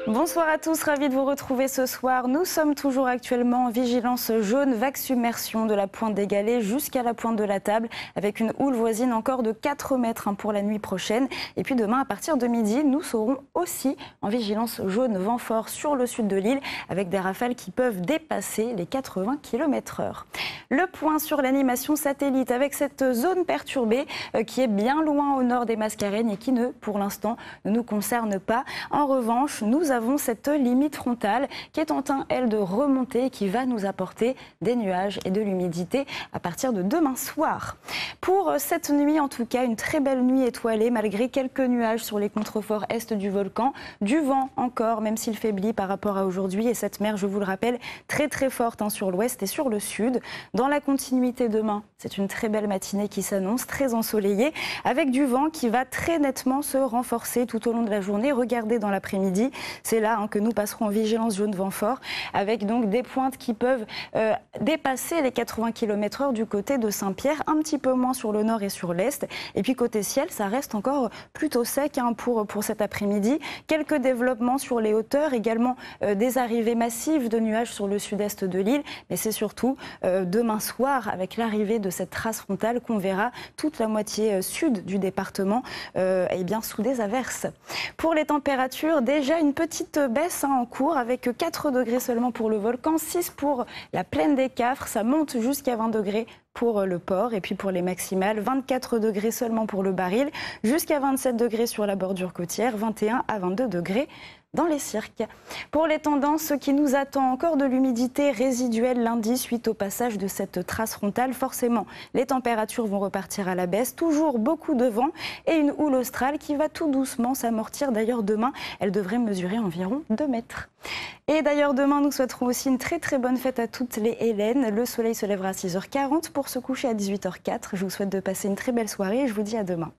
Bonsoir à tous, ravi de vous retrouver ce soir. Nous sommes toujours actuellement en vigilance jaune, vague submersion de la pointe des galets jusqu'à la pointe de la table, avec une houle voisine encore de 4 mètres pour la nuit prochaine. Et puis demain, à partir de midi, nous serons aussi en vigilance jaune, vent fort sur le sud de l'île, avec des rafales qui peuvent dépasser les 80 km/h. Le point sur l'animation satellite, avec cette zone perturbée qui est bien loin au nord des Mascareignes et qui pour l'instant, ne nous concerne pas. En revanche, nous avons cette limite frontale qui est en train, elle, de remonter et qui va nous apporter des nuages et de l'humidité à partir de demain soir. Pour cette nuit, en tout cas, une très belle nuit étoilée malgré quelques nuages sur les contreforts est du volcan. Du vent encore, même s'il faiblit par rapport à aujourd'hui. Et cette mer, je vous le rappelle, très très forte sur l'ouest et sur le sud. Dans la continuité demain, c'est une très belle matinée qui s'annonce, très ensoleillée, avec du vent qui va très nettement se renforcer tout au long de la journée. Regardez dans l'après-midi, c'est là que nous passerons en vigilance jaune vent fort, avec donc des pointes qui peuvent dépasser les 80 km/h du côté de Saint-Pierre, un petit peu moins sur le nord et sur l'est. Et puis côté ciel, ça reste encore plutôt sec pour cet après-midi. Quelques développements sur les hauteurs, également des arrivées massives de nuages sur le sud-est de l'île, mais c'est surtout demain soir, avec l'arrivée de cette trace frontale, qu'on verra toute la moitié sud du département sous des averses. Pour les températures, déjà une petite baisse en cours, avec 4 degrés seulement pour le volcan, 6 pour la plaine des Cafres, ça monte jusqu'à 20 degrés pour le port, et puis pour les maximales, 24 degrés seulement pour le Baril, jusqu'à 27 degrés sur la bordure côtière, 21 à 22 degrés dans les cirques. Pour les tendances, ce qui nous attend, encore de l'humidité résiduelle lundi suite au passage de cette trace frontale. Forcément, les températures vont repartir à la baisse, toujours beaucoup de vent et une houle australe qui va tout doucement s'amortir. D'ailleurs, demain, elle devrait mesurer environ 2 mètres. Et d'ailleurs, demain, nous souhaiterons aussi une très très bonne fête à toutes les Hélènes. Le soleil se lèvera à 6h40 pour se coucher à 18h04. Je vous souhaite de passer une très belle soirée et je vous dis à demain.